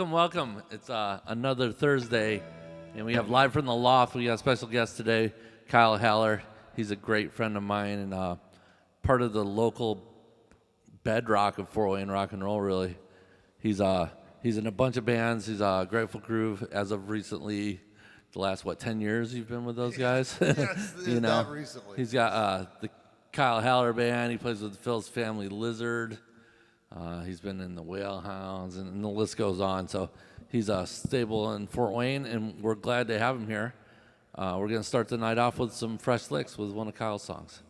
Welcome. It's another Thursday, and we have live from the Loft. We got a special guest today, Kyle Haller. He's a great friend of mine and part of the local bedrock of 408 and rock and roll, really. He's in a bunch of bands. He's Grateful Groove as of recently. The last, 10 years you've been with those guys? Yes, not recently. He's got the Kyle Haller Band. He plays with Phil's Family Lizard. He's been in the Whalehounds, and the list goes on. So he's stable in Fort Wayne, and we're glad to have him here. We're going to start the night off with some fresh licks with one of Kyle's songs.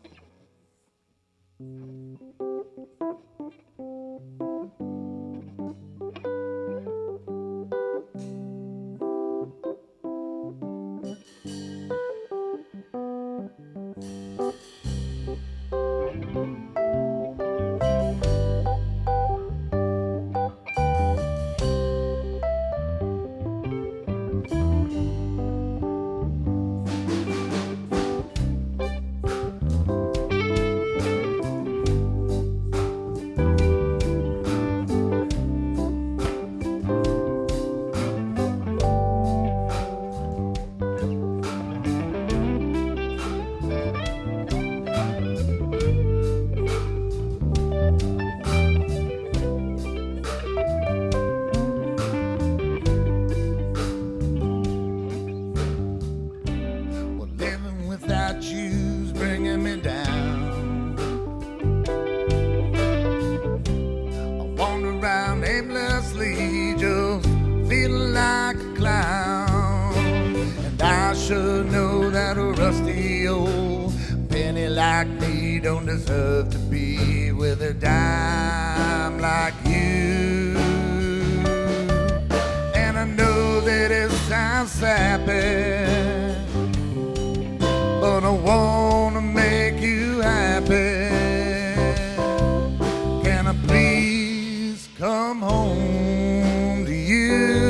Don't deserve to be with a dime like you. And I know that it sounds sappy, but I wanna make you happy. Can I please come home to you?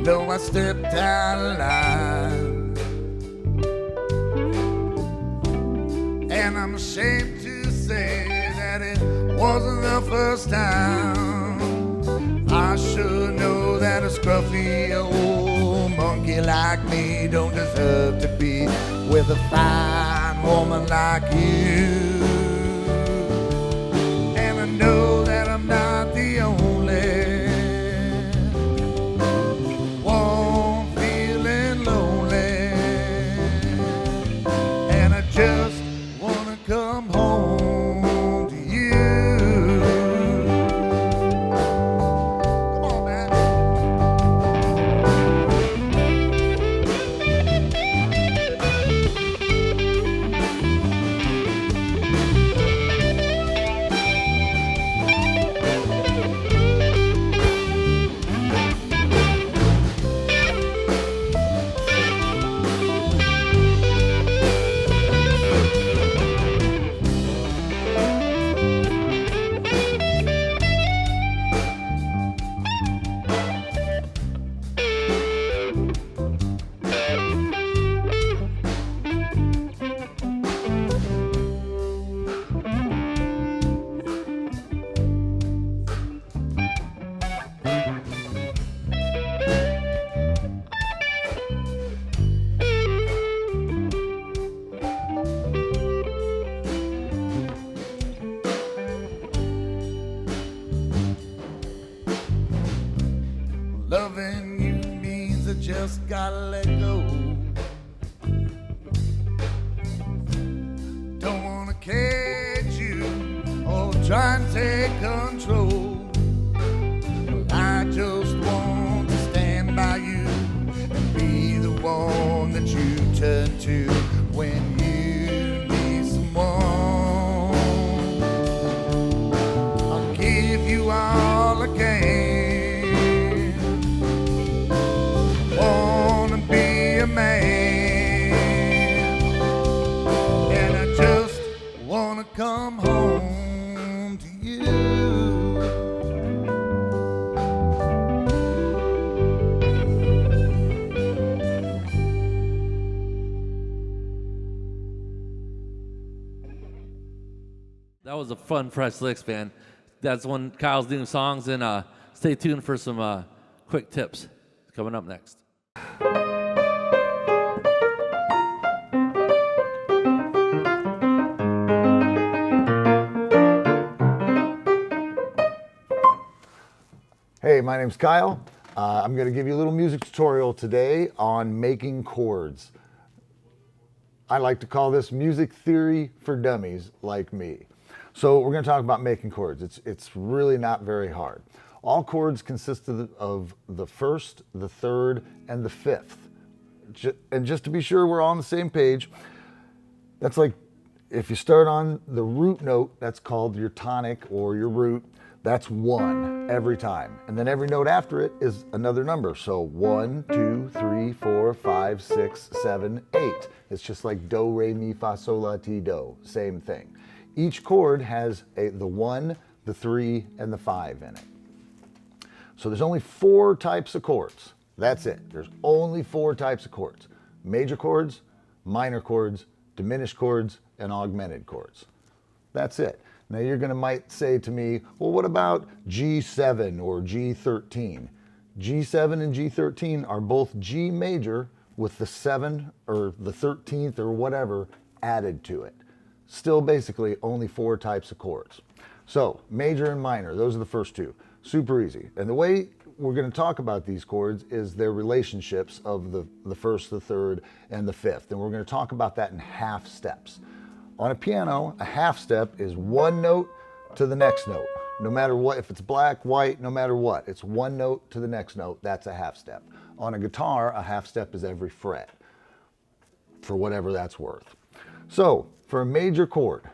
Though I stepped out of line, and I'm ashamed to say that it wasn't the first time. I should know that a scruffy old monkey like me don't deserve to be with a fine woman like you. And I know that I'm not the only just wanna come home to you. Come on, man. Loving you means I just gotta let go. Don't wanna try and take control. I just want to stand by you and be the one that you turn to when you need someone. I'll give you all I can. Wanna be a man, and I just wanna come home to you. That was a fun, fresh licks, man. That's when Kyle's doing songs, and stay tuned for some quick tips coming up next. Hey, my name's Kyle. I'm going to give you a little music tutorial today on making chords. I like to call this music theory for dummies like me. So we're going to talk about making chords. It's really not very hard. All chords consist of the first, the third, and the fifth. And just to be sure we're all on the same page, that's like if you start on the root note, that's called your tonic or your root. That's 1 every time. And then every note after it is another number. So 1, 2, 3, 4, 5, 6, 7, 8. It's just like do, re, mi, fa, sol, la, ti, do. Same thing. Each chord has the 1, the 3, and the 5 in it. So there's only 4 types of chords. That's it. There's only 4 types of chords. Major chords, minor chords, diminished chords, and augmented chords. That's it. Now you're might say to me, well, what about G7 or G13? G7 and G13 are both G major with the 7 or the 13th or whatever added to it. Still basically only 4 types of chords. So major and minor, those are the first 2. Super easy. And the way we're going to talk about these chords is their relationships of the first, the third, and the fifth. And we're going to talk about that in half steps. On a piano, a half step is 1 note to the next note. No matter what, if it's black, white, no matter what, it's 1 note to the next note. That's a half step. On a guitar, a half step is every fret, for whatever that's worth. So for a major chord,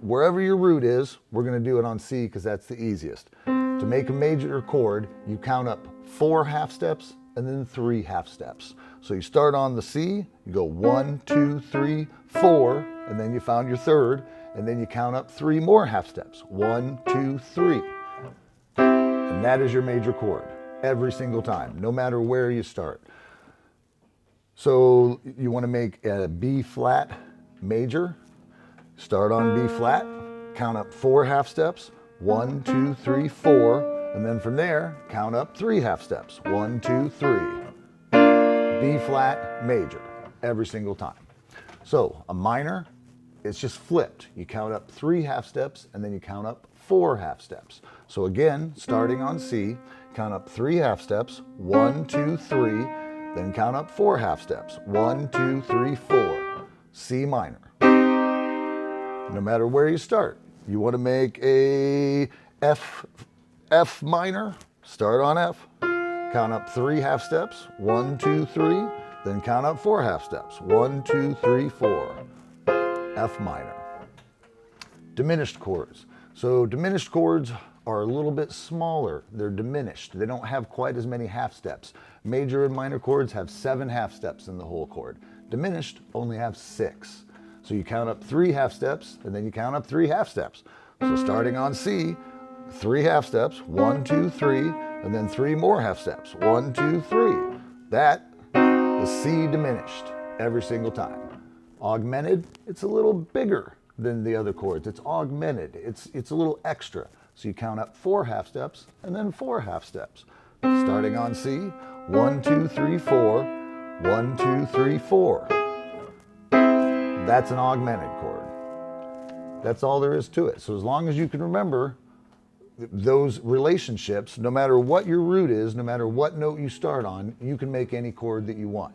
wherever your root is, we're going to do it on C because that's the easiest. To make a major chord, you count up 4 half steps and then 3 half steps. So you start on the C, you go 1, 2, 3, 4, and then you found your third, and then you count up 3 more half steps. 1, 2, 3. And that is your major chord every single time, no matter where you start. So you want to make a B flat major. Start on B flat, count up 4 half steps. 1, 2, 3, 4. And then from there, count up 3 half steps. 1, 2, 3. B flat major every single time. So a minor, it's just flipped. You count up 3 half steps and then you count up 4 half steps. So again, starting on C, count up 3 half steps. 1, 2, 3. Then count up 4 half steps. 1, 2, 3, 4. C minor. No matter where you start. You want to make a F minor, start on F. Count up 3 half steps. 1, 2, 3. Then count up 4 half steps. 1, 2, 3, 4. F minor. Diminished chords. So diminished chords are a little bit smaller. They're diminished. They don't have quite as many half steps. Major and minor chords have 7 half steps in the whole chord. Diminished only have 6. So you count up 3 half steps and then you count up 3 half steps. So starting on C, 3 half steps, 1, 2, 3, and then 3 more half steps. 1, 2, 3. That is C diminished every single time. Augmented, it's a little bigger than the other chords. It's augmented. It's a little extra. So you count up 4 half steps and then 4 half steps. Starting on C, 1, 2, 3, 4. 1, 2, 3, 4. That's an augmented chord. That's all there is to it. So as long as you can remember those relationships, no matter what your root is, no matter what note you start on, you can make any chord that you want.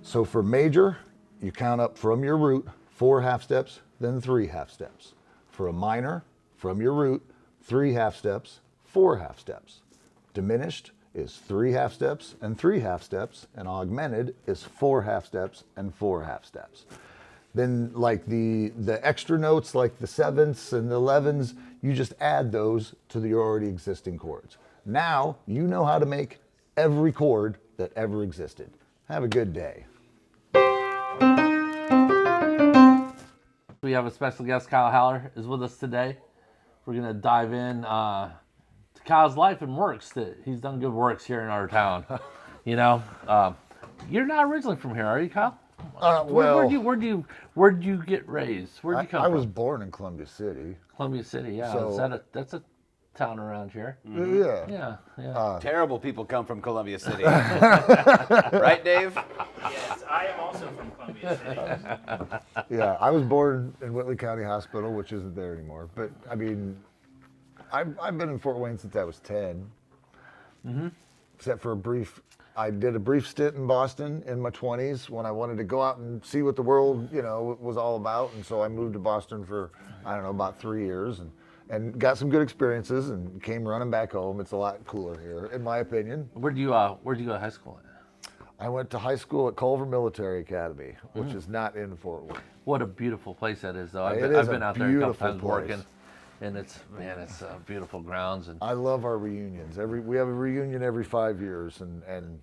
So for major, you count up from your root 4 half steps, then 3 half steps. For a minor, from your root, 3 half steps, 4 half steps. Diminished is 3 half steps and 3 half steps, and augmented is 4 half steps and 4 half steps. Then like the extra notes, like the 7ths and the 11s, you just add those to the already existing chords. Now you know how to make every chord that ever existed. Have a good day. We have a special guest, Kyle Haller, is with us today. We're going to dive in to Kyle's life and works. That he's done good works here in our town. You know, you're not originally from here, are you, Kyle? Well, where'd you get raised? Where'd you come I from? was born in Columbia City. Columbia City, yeah. So- That's a town around here. Yeah. Yeah. Terrible people come from Columbia City. Right, Dave? Yes, I am also from Columbia City. Yeah, I was born in Whitley County Hospital, which isn't there anymore. But I mean, I've been in Fort Wayne since I was 10. Except for I did a brief stint in Boston in my 20s when I wanted to go out and see what the world, was all about. And so I moved to Boston for, about 3 years and got some good experiences and came running back home. It's a lot cooler here, in my opinion. Where'd you go to high school at? I went to high school at Culver Military Academy, which is not in Fort Wayne. What a beautiful place that is, though. I've It is been a out there a couple beautiful times place. working, and it's beautiful grounds. And I love our reunions. We have a reunion every 5 years, and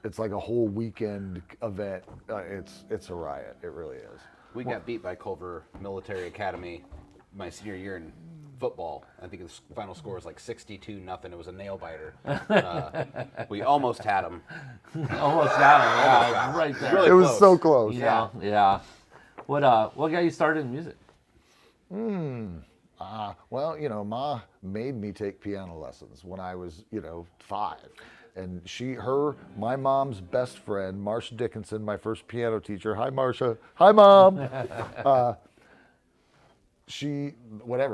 it's like a whole weekend event. It's a riot. It really is. We got beat by Culver Military Academy my senior year in football. I think the final score was like 62-0. It was a nail biter. We almost had them. almost got it. Yeah, right there. Really It was close. so close. You know, yeah. What got you started in music? Well, Ma made me take piano lessons when I was, 5. And my mom's best friend, Marsha Dickinson, my first piano teacher. Hi, Marsha. Hi, Mom.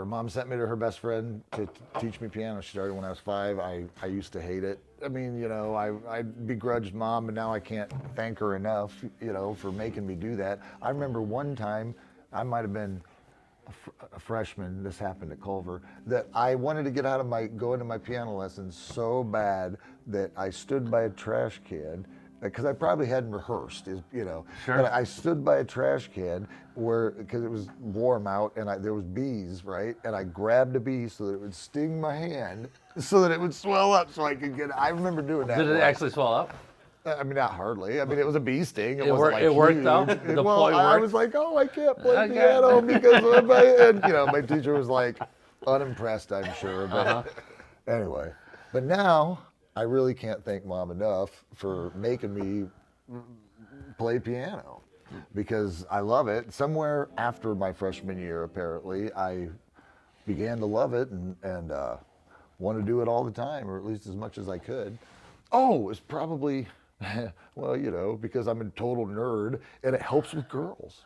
Mom sent me to her best friend to teach me piano. She started when I was 5. I used to hate it. I mean, I begrudged Mom, and now I can't thank her enough, for making me do that. I remember one time, I might have been a freshman, this happened at Culver, that I wanted to go into my piano lessons so bad that I stood by a trash can, because I probably hadn't rehearsed, Sure. But I stood by a trash can because it was warm out and there was bees, right? And I grabbed a bee so that it would sting my hand, so that it would swell up, so I could I remember doing that. Did it once. actually swell up? I mean, not hardly. I mean, it was a bee sting. It wasn't worked- it worked, huge. though? The Well, ploy I worked? was like, oh, I can't play Okay. piano because of my teacher was like unimpressed, I'm sure. But anyway, but now I really can't thank Mom enough for making me play piano, because I love it. Somewhere after my freshman year, apparently, I began to love it and want to do it all the time, or at least as much as I could. Oh, it's probably, well, because I'm a total nerd, and it helps with girls.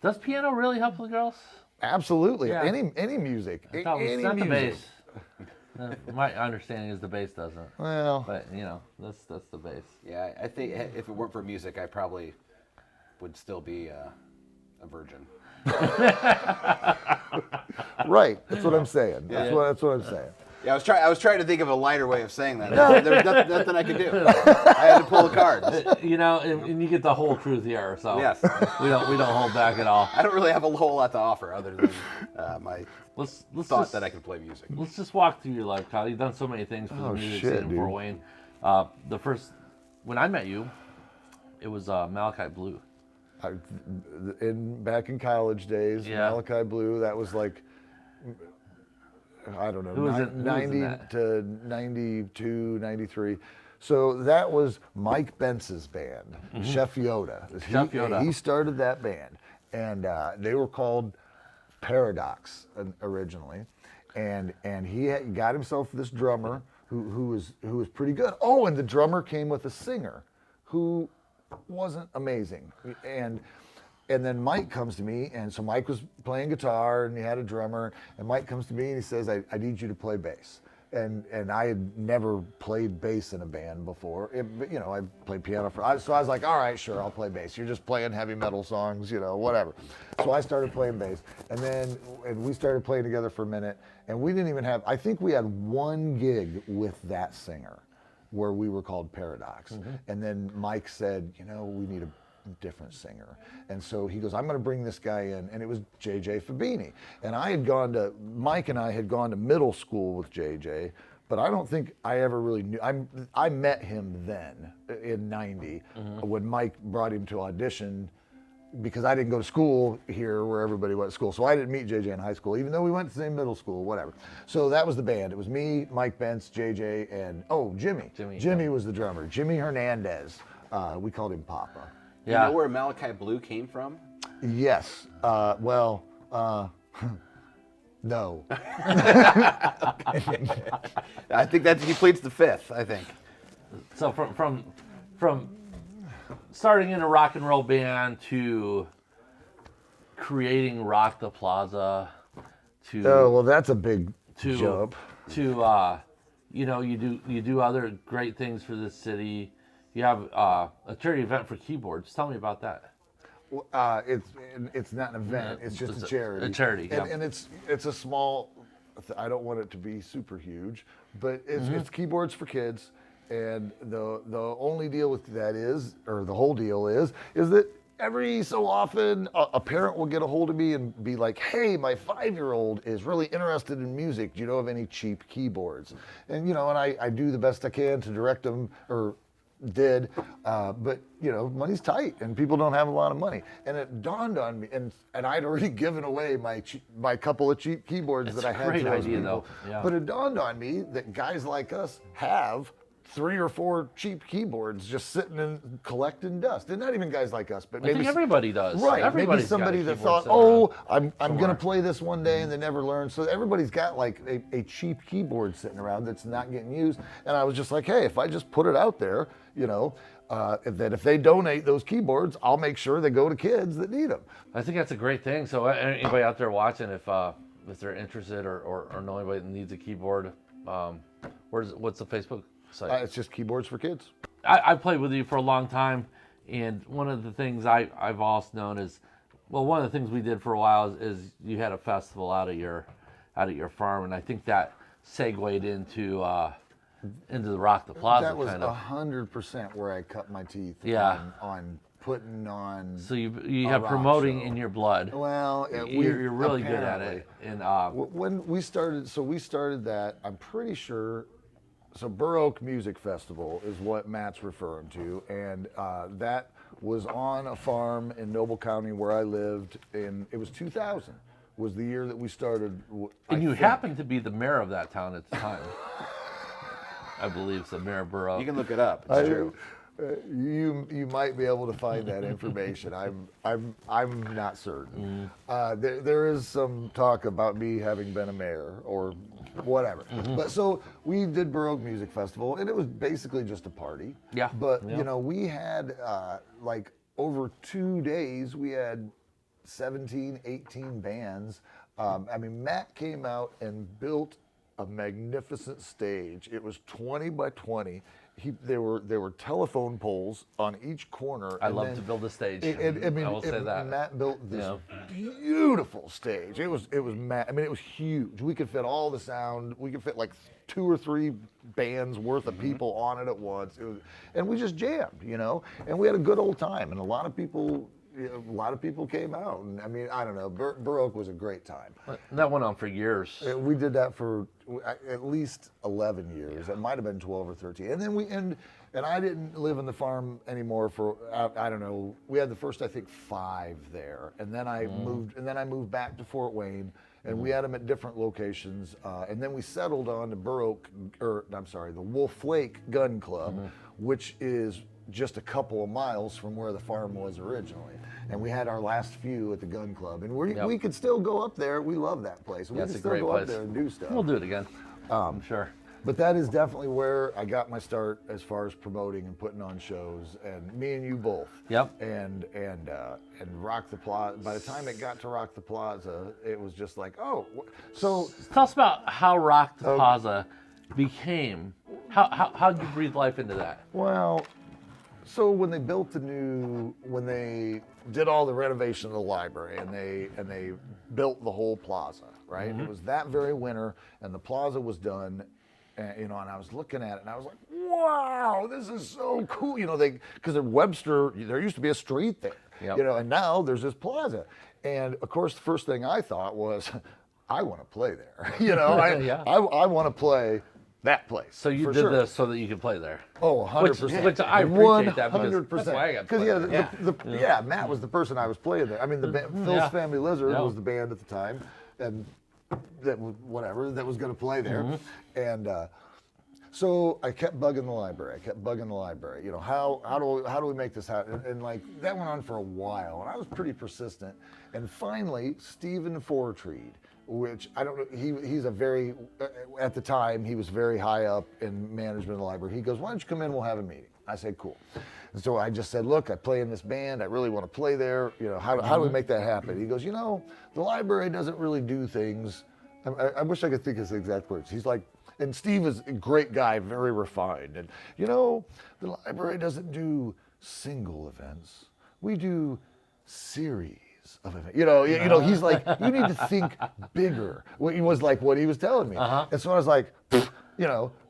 Does piano really help with girls? Absolutely. Yeah. Any music. I thought Any it's not the music. bass. My understanding is the bass doesn't. Well, But that's the bass. Yeah, I think if it weren't for music, I probably would still be a virgin. right. That's what I'm saying. That's what I'm saying. Yeah, I was trying to think of a lighter way of saying that. There's nothing I could do. I had to pull the cards. And you get the whole truth here, so Yes. we don't hold back at all. I don't really have a whole lot to offer other than my Let's thought just, that I could play music. Let's just walk through your life, Kyle. You've done so many things for the Oh, music shit, scene in dude. Fort Wayne. When I met you, it was Malachi Blue. Back in college days, Yeah. Malachi Blue, that was like, I don't know, Who was in 90 that? to 92, 93. So that was Mike Bentz's band, Chef Yoda. Chef Yoda. He started that band, and they were called Paradox originally, and he got himself this drummer who was pretty good. Oh, and the drummer came with a singer who wasn't amazing, and then Mike comes to me, and so Mike was playing guitar, and he had a drummer, and Mike comes to me and he says, I need you to play bass. and I had never played bass in a band before. But, you know, I played piano so I was like, all right, sure, I'll play bass. You're just playing heavy metal songs, you know, whatever. So I started playing bass, and we started playing together for a minute, and we didn't even have. I think we had one gig with that singer, where we were called Paradox, and then Mike said, you know, we need a different singer. And so he goes, I'm going to bring this guy in. And it was JJ Fabini. And Mike and I had gone to middle school with JJ, but I don't think I ever really knew. I met him then in 90 when Mike brought him to audition, because I didn't go to school here where everybody went to school. So I didn't meet JJ in high school, even though we went to the same middle school, whatever. So that was the band. It was me, Mike Bentz, JJ, and Jimmy. Jimmy was the drummer. Jimmy Hernandez. We called him Papa. You know where Malachi Blue came from? Yes. No. I think he pleads the fifth, I think. So from starting in a rock and roll band to creating Rock the Plaza to that's a big jump. To you know, you do other great things for this city. You have a charity event for keyboards. Tell me about that. It's not an event. It's just a charity. A charity, yeah. And it's a small. I don't want it to be super huge, but it's keyboards for kids. And the only deal with that is, or the whole deal is that every so often a parent will get a hold of me and be like, hey, my 5-year-old is really interested in music. Do you know of any cheap keyboards? And you know, and I do the best I can to direct them, or did, but you know, money's tight and people don't have a lot of money. And it dawned on me, and I'd already given away my couple of cheap keyboards that I had. Great to those idea, people. though. Yeah. But it dawned on me that guys like us have 3 or 4 cheap keyboards just sitting and collecting dust. And not even guys like us, but I maybe think everybody does. Right. Everybody's maybe somebody got a that keyboard thought, sitting I'm going to play this one day, and they never learned. So everybody's got like a cheap keyboard sitting around that's not getting used. And I was just like, hey, if I just put it out there, you know, that if they donate those keyboards, I'll make sure they go to kids that need them. I think that's a great thing. So anybody out there watching, if they're interested or know anybody that needs a keyboard, what's the Facebook site? It's just Keyboards for Kids. I played with you for a long time, and one of the things I've also known is, well, one of the things we did for a while is you had a festival out at your farm, and I think that segued into the Rock the Plaza. That was kind of 100% where I cut my teeth. Yeah. On putting on. So you have promoting show in your blood. Well, you're really good at it. And when we started that. I'm pretty sure. So Burr Oak Music Festival is what Matt's referring to, and that was on a farm in Noble County where I lived. And it was 2000 was the year that we started. And you happened to be the mayor of that town at the time. I believe so, Mayor Burr Oak. You can look it up. It's true. You might be able to find that information. I'm not certain. There is some talk about me having been a mayor or whatever. But so we did Burr Oak Music Festival, and it was basically just a party. Yeah. But you know, we had like over 2 days, we had 17, 18 bands. I mean, Matt came out and built a magnificent stage. It was 20 by 20. There were telephone poles on each corner. I love to build a stage. I will say that. Matt built this beautiful stage. It was Matt. I mean, it was huge. We could fit all the sound. We could fit like 2 or 3 bands worth of people on it at once. And we just jammed, you know. And we had a good old time. And a lot of people came out, and I mean, I don't know. Burr Oak was a great time. That went on for years. We did that for at least 11 years. It might have been 12 or 13. And then and I didn't live in the farm anymore for I don't know. We had the first, I think, 5 there, and then I moved. And then I moved back to Fort Wayne, and we had them at different locations. And then we settled on the the Wolf Lake Gun Club, which is just a couple of miles from where the farm was originally. And we had our last few at the gun club, and we could still go up there. We love that place. We That's can a still great go place. up there and do stuff. We'll do it again. I'm sure. But that is definitely where I got my start as far as promoting and putting on shows, and me and you both. Yep. And Rock the Plaza. By the time it got to Rock the Plaza, it was just like, oh, so Tell us about how Rock the Plaza became. How'd you breathe life into that? Well, so when they did all the renovation of the library and they built the whole plaza, right? It was that very winter, and the plaza was done, and I was looking at it and I was like, wow, this is so cool. Because in Webster, there used to be a street there, Yep. and now there's this plaza. And of course, the first thing I thought was, I want to play there. Yeah. I want to play that place. So you for did sure. this so that you could play there. Oh, 100%. Which I appreciate that because 100%. that's why I got to play there. Matt was the person I was playing there. I mean, Phil's Family Lizard was the band at the time, and that was going to play there, and so I kept bugging the library. How do we make this happen? And like that went on for a while, and I was pretty persistent. And finally, Stephen Fortreed, which I don't know, he's a very, at the time, he was very high up in management of the library. He goes, why don't you come in, we'll have a meeting. I said, cool. And so I just said, look, I play in this band, I really want to play there. How do we make that happen? He goes, the library doesn't really do things. I wish I could think of his exact words. He's like, and Steve is a great guy, very refined. And the library doesn't do single events. We do series of events. He's like, you need to think bigger. What he was telling me. And so I was like,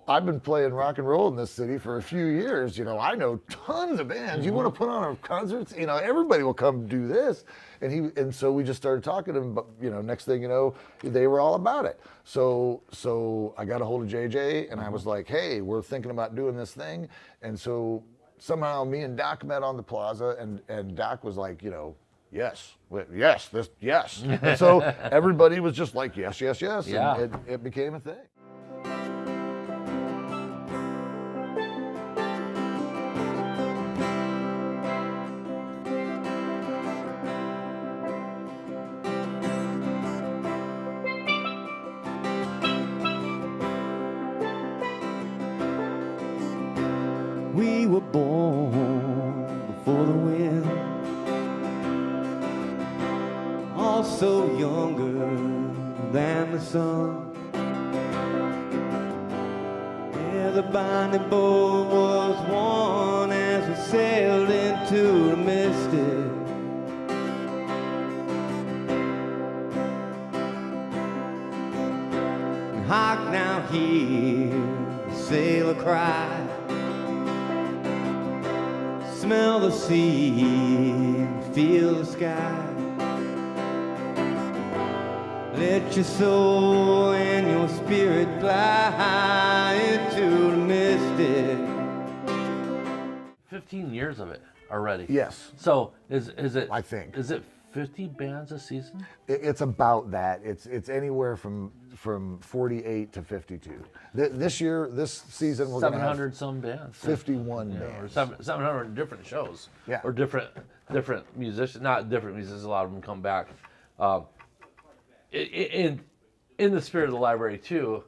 I've been playing rock and roll in this city for a few years. I know tons of bands. You want to put on a concerts? Everybody will come do this. And so we just started talking to him. But next thing you know, they were all about it. So I got a hold of JJ, and I was like, hey, we're thinking about doing this thing. And so somehow me and Doc met on the plaza, and Doc was like, yes. And so everybody was just like, yes. Yeah. And it became a thing. We were born before the wind, also younger than the sun. Yeah, the binding boat was one as we sailed into the mystic. And hark now, hear the sailor cry. Smell the sea, feel the sky. Let your soul and your spirit fly into the mystic. 15 years of it already. Yes. So is it? I think. Is it 50 bands a season? It's about that. It's anywhere from 48 to 52. This season, we're going to have 700 some bands. 51 Or bands. 700 different shows. Yeah. Or different musicians. Not different musicians. A lot of them come back. In the spirit of the library too,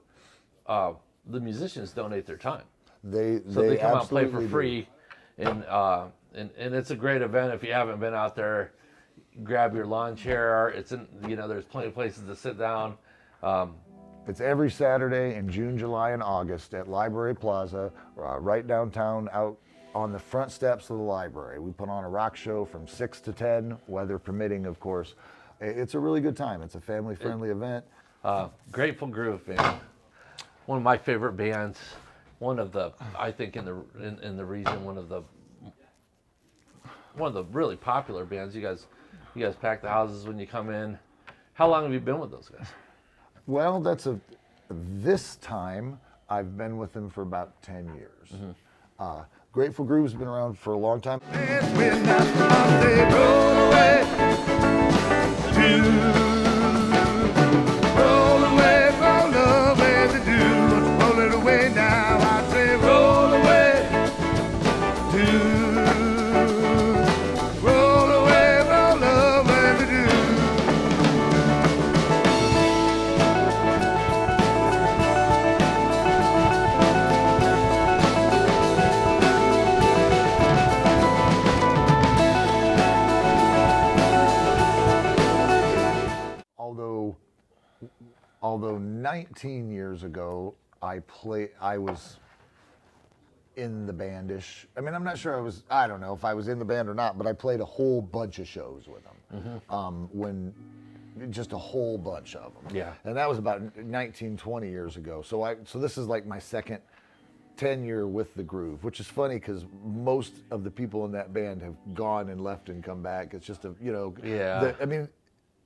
the musicians donate their time. They come out and play for absolutely do. free, and it's a great event. If you haven't been out there, grab your lawn chair. It's in there's plenty of places to sit down. It's every Saturday in June, July, and August at Library Plaza, right downtown, out on the front steps of the library. We put on a rock show from 6 to 10, weather permitting, of course. It's a really good time. It's a family-friendly event. Grateful Groove, man. One of my favorite bands. One of the, I think in the region, one of the really popular bands. You guys pack the houses when you come in. How long have you been with those guys? Well, this time I've been with them for about 10 years. Grateful Groove's been around for a long time. When I say roll away, roll away, roll away, to do. Roll it away now. I say roll away, roll away, to do. Although 19 years ago, I was in the bandish. I mean, I'm not sure I don't know if I was in the band or not, but I played a whole bunch of shows with them. Just a whole bunch of them. Yeah. And that was about 19, 20 years ago. So this is like my second tenure with the Groove, which is funny because most of the people in that band have gone and left and come back. It's just I mean,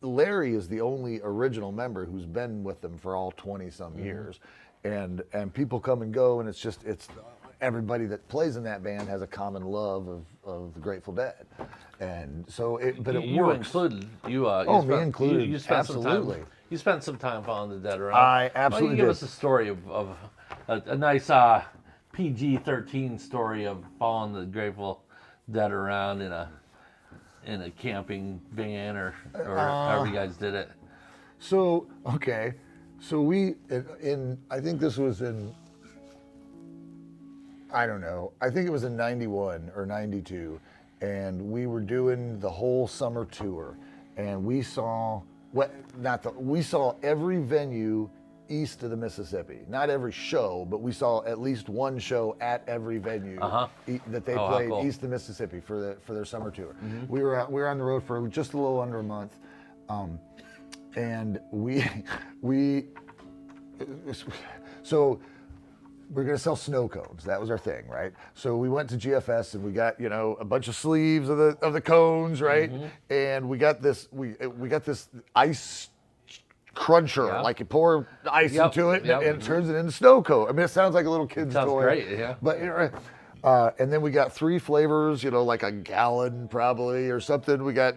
Larry is the only original member who's been with them for all 20 some years. And people come and go, and it's everybody that plays in that band has a common love of the Grateful Dead. And so it works. Me included. You spent Absolutely. some time. You spent some time following the Dead around. I absolutely Why don't you give did. us a story of a nice PG-13 story of following the Grateful Dead around in a camping van or however you guys did it. So we I think this was in, I don't know, I think it was in 91 or 92, and we were doing the whole summer tour, and we saw every venue east of the Mississippi. Not every show, but we saw at least one show at every venue that they played east of the Mississippi for their summer tour. We were on the road for just a little under a month, and so we're gonna sell snow cones. That was our thing, right? So we went to GFS and we got a bunch of sleeves of the cones, right? And we got this ice cruncher, like you pour ice into it and it turns it into snow cone. I mean, it sounds like a little kid's toy. Sounds great, yeah. But and then we got 3 flavors, like a gallon probably or something. We got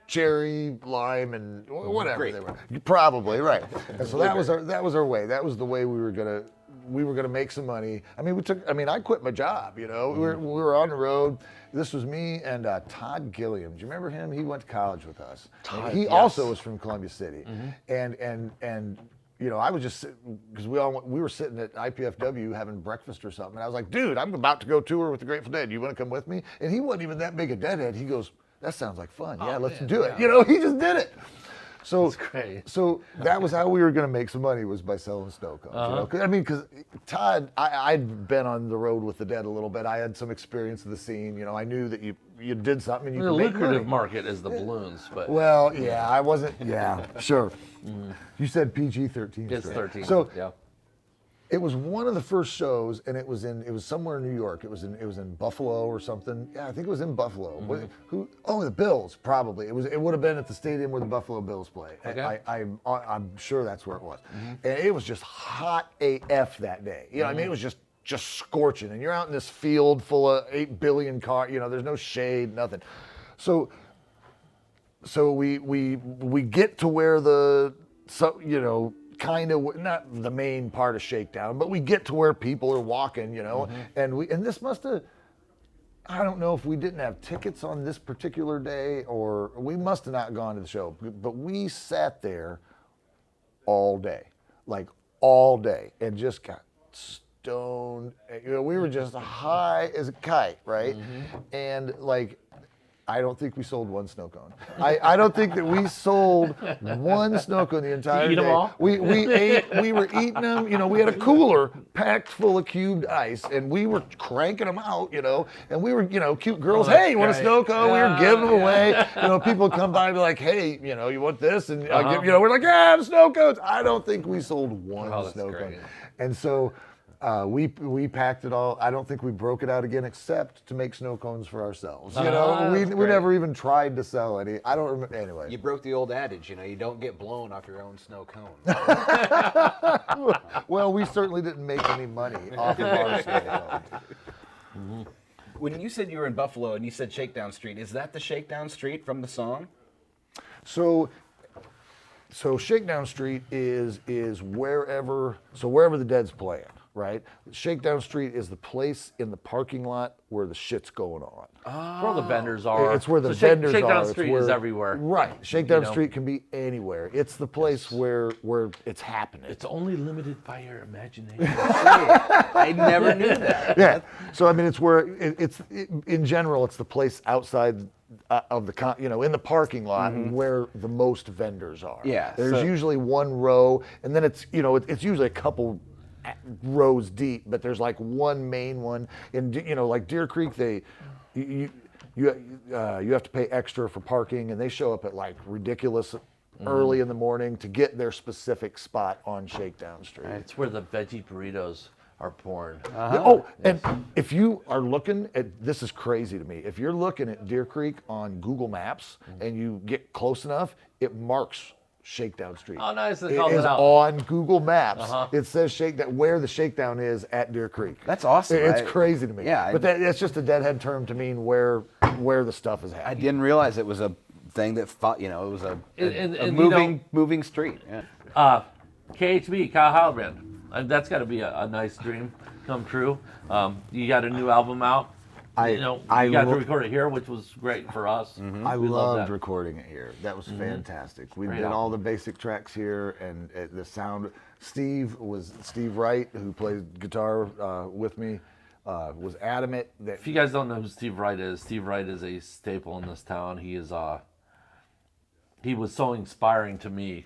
cherry, lime, and whatever they were. Probably right. And so that was our way. That was the way we were gonna make some money. I mean, I quit my job. We were on the road. This was me and Todd Gilliam. Do you remember him? He went to college with us. He also was from Columbia City, and I was just because we were sitting at IPFW having breakfast or something, and I was like, dude, I'm about to go tour with the Grateful Dead. You want to come with me? And he wasn't even that big a Deadhead. He goes, that sounds like fun. Yeah, let's do it. He just did it. So, That's great. So that was how we were going to make some money, was by selling snow cones. Because Todd, I'd been on the road with the Dead a little bit. I had some experience of the scene. I knew that you did something and you The could make lucrative money. market is the balloons, but Well, yeah, I wasn't. Yeah, sure. You said PG-13. it's 13. So yeah. it was one of the first shows, and it was somewhere in New York. It was in Buffalo or something. Yeah, I think it was in Buffalo. The Bills, probably. It would have been at the stadium where the Buffalo Bills play. Okay. I'm sure that's where it was. And it was just hot AF that day. I mean, it was just scorching, and you're out in this field full of 8 billion cars. There's no shade, nothing. So we get to where kind of not the main part of Shakedown, but we get to where people are walking, and this must have, I don't know if we didn't have tickets on this particular day or we must have not gone to the show, but we sat there all day, and just got stoned. We were just high as a kite, right? And I don't think we sold one snow cone. I don't think that we sold one snow cone the entire Eat day. them all? We were eating them. We had a cooler packed full of cubed ice, and we were cranking them out. And we were, cute girls. Hey, you want a snow cone? We were giving them away. People would come by and be like, hey, you want this? And I'll give, we're like, yeah, the snow cones. I don't think we sold one snow cone. And so. We packed it all. I don't think we broke it out again, except to make snow cones for ourselves. We never even tried to sell any. I don't remember. Anyway, You broke the old adage, you don't get blown off your own snow cone. well, we certainly didn't make any money off of our snow cones. When you said you were in Buffalo and you said Shakedown Street, is that the Shakedown Street from the song? So Shakedown Street is wherever the Dead's playing. Right? Shakedown Street is the place in the parking lot where the shit's going on. Where all the vendors are. It's where the So vendors Shakedown are. Street is everywhere. Right. Shakedown Street can be anywhere. It's the place where it's happening. It's only limited by your imagination. I never knew that. Yeah. So I mean, it's where in general, it's the place outside of the in the parking lot where the most vendors are. Yeah, There's so- usually one row, and then it's it's usually a couple rows deep, but there's like one main one. And like Deer Creek, you have to pay extra for parking, and they show up at like ridiculous early in the morning to get their specific spot on Shakedown Street. It's where the veggie burritos are born. And if you are looking at, this is crazy to me, if you're looking at Deer Creek on Google Maps and you get close enough, it marks Shakedown Street. Oh, nice. It It is out. on Google Maps. It says Shakedown, where the Shakedown is at Deer Creek. That's awesome. It's crazy to me. Yeah, but that's just a deadhead term to mean where the stuff is I happening. didn't realize it was a thing that fought, it was a And moving street. Yeah. KHB, Kyle Halbrand. That's got to be a nice dream come true. You got a new album out. You got to record it here, which was great for us. I We love loved that. recording it here. That was fantastic. We Great did album. all the basic tracks here, and the sound. Steve Wright, who plays guitar with me, was adamant that If you guys don't know who Steve Wright is a staple in this town. He was so inspiring to me.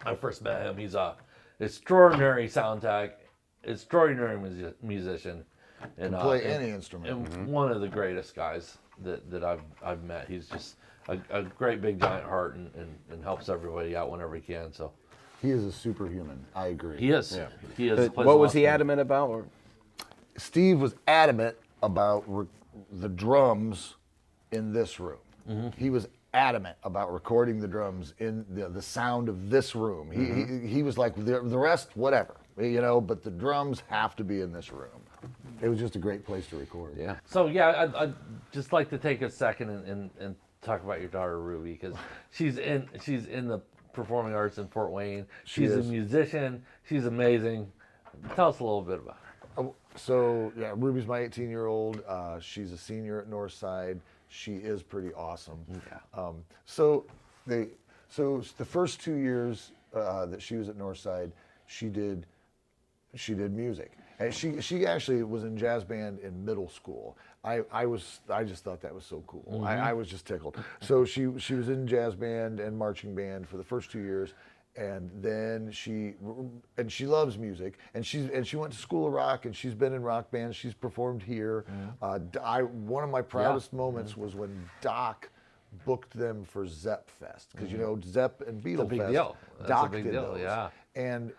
I first met him. He's a extraordinary sound tech, extraordinary musician, and play any instrument. and one of the greatest guys that I've met. He's just a great big giant heart and helps everybody out whenever he can. So He is a superhuman. I agree. he is. Yeah. He is. But what was he adamant about? Or? Steve was adamant about the drums in this room. He was adamant about recording the drums in the sound of this room. He was like, the rest, whatever, but the drums have to be in this room. It was just a great place to record. Yeah. So yeah, I'd just like to take a second and talk about your daughter Ruby, because she's in the performing arts in Fort Wayne. She's a musician. She's amazing. Tell us a little bit about her. So yeah, Ruby's my 18-year-old. She's a senior at Northside. She is pretty awesome. Yeah. So the first 2 years that she was at Northside, she did music, and she actually was in jazz band in middle school. I just thought that was so cool. I was just tickled. So she was in jazz band and marching band for the first 2 years. And then she loves music, and she went to School of Rock, and she's been in rock bands. She's performed here. One of my proudest moments was when Doc booked them for Zepp Fest, because Zepp and Beatle big Fest. deal. That's Doc a big did deal, those. yeah. And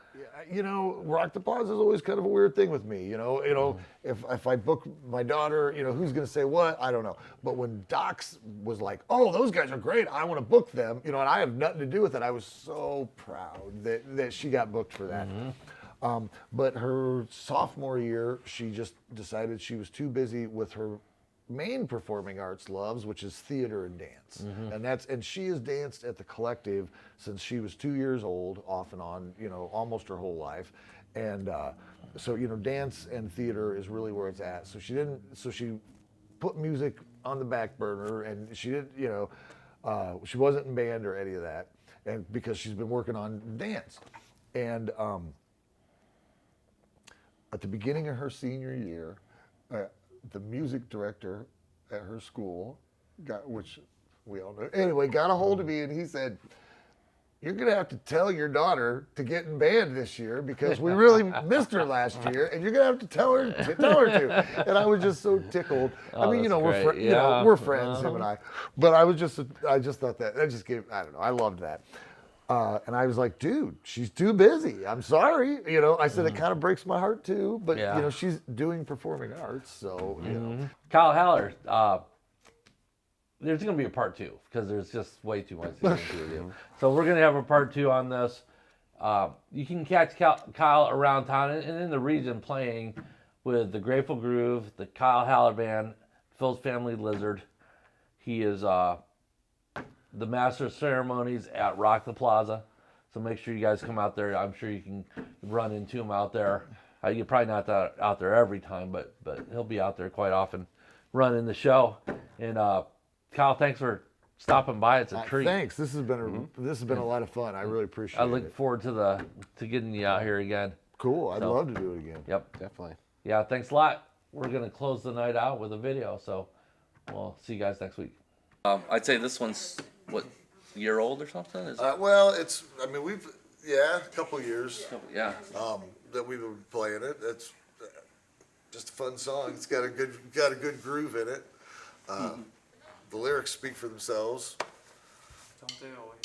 Rock the Pause is always kind of a weird thing with me. If I book my daughter, who's going to say what? I don't know. But when Doc's was like, oh, those guys are great, I want to book them, and I have nothing to do with it, I was so proud that she got booked for that. But her sophomore year, she just decided she was too busy with her main performing arts loves, which is theater and dance. And she has danced at the Collective since she was 2 years old, off and on, almost her whole life. And so dance and theater is really where it's at. So she put music on the back burner, and she didn't, she wasn't in band or any of that, and because she's been working on dance. And at the beginning of her senior year, the music director at her school which we all know, anyway, got a hold of me, and he said, you're going to have to tell your daughter to get in band this year, because we really missed her last year, and you're going to have to tell her to. And I was just so tickled. Oh, I mean, that's great. we're friends, him and I. But I just thought that just gave, I don't know, I loved that. And I was like, dude, she's too busy. I'm sorry. I said, it kind of breaks my heart too, but she's doing performing arts. So, Kyle Haller, there's going to be a part 2, because there's just way too much to get into with you. So we're going to have a part 2 on this. You can catch Kyle around town and in the region playing with the Grateful Groove, the Kyle Haller Band, Phil's Family Lizard. He is the master of ceremonies at Rock the Plaza. So make sure you guys come out there. I'm sure you can run into him out there. You're probably not out there every time, but he'll be out there quite often running the show. And Kyle, thanks for stopping by. It's a treat. Thanks. This has been a lot of fun. I really appreciate it. I look forward to getting you out here again. Cool. I'd love to do it again. Yep. Definitely. Yeah, thanks a lot. We're going to close the night out with a video, so we'll see you guys next week. I'd say this one's, what, a year old or something? Well, a couple years. Yeah. that we've been playing it. It's just a fun song. It's got a good groove in it. The lyrics speak for themselves. Don't they always?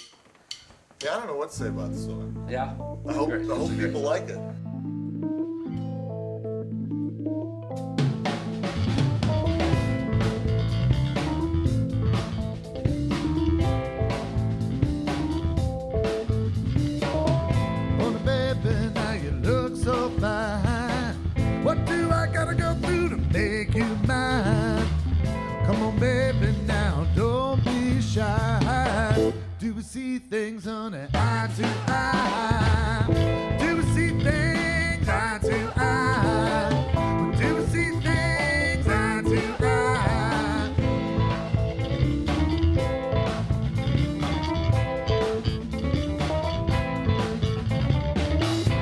Yeah, I don't know what to say about the song. Yeah. I hope Great. people like it. Oh, baby, now you look so fine. What do I gotta go through to make you mine? Come on, baby, now don't be shy. Do we see things, honey, eye to eye? Do we see things eye to eye? Do we see things eye to eye?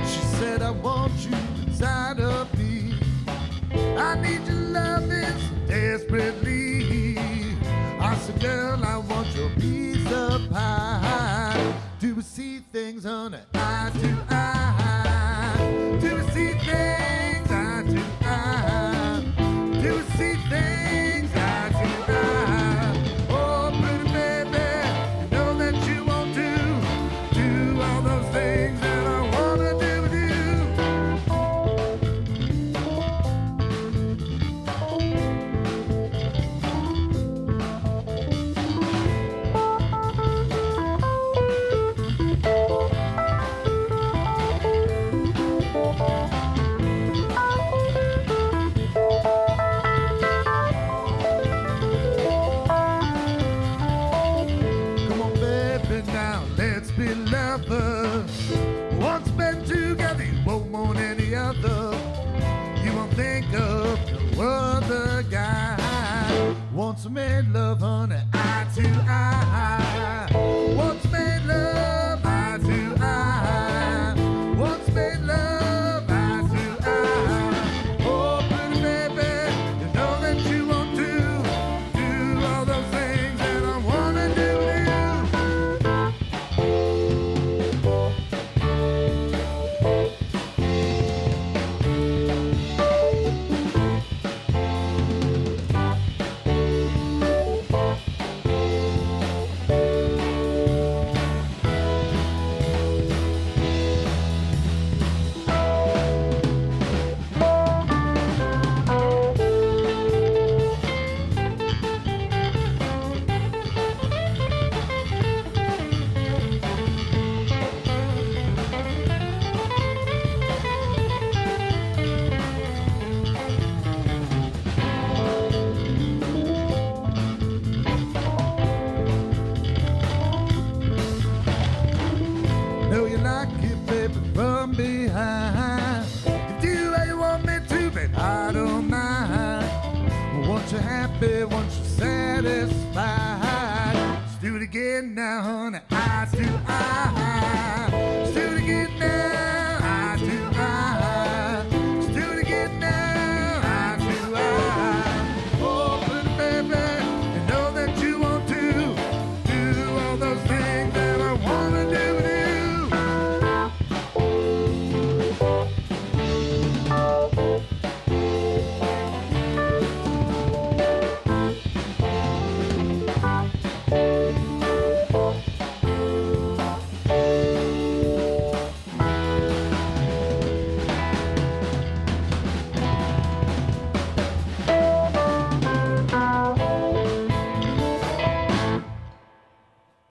She said, I want you inside of me. I need your loving so desperately. I said, girl, I want your piece of pie. Do we see things, honey, eye to eye? Do we see things eye to eye? Do we see things eye to eye? Oh, pretty baby, you know that you want to do all those things that I wanna do with you. Come on, baby, now let's be lovers. Once been together, you won't want any other. You won't think of no other guy. Once made love, honey, eye to eye. Once made love, eye to eye. Once made love, eye to eye. Oh, pretty baby, you know that you want to do all those things that I wanna do with you. Know you like it, baby, from behind. You do how you want me to, but I don't mind. Once you're happy, once you're satisfied, let's do it again now, honey, eye to eye. Let's do it again now.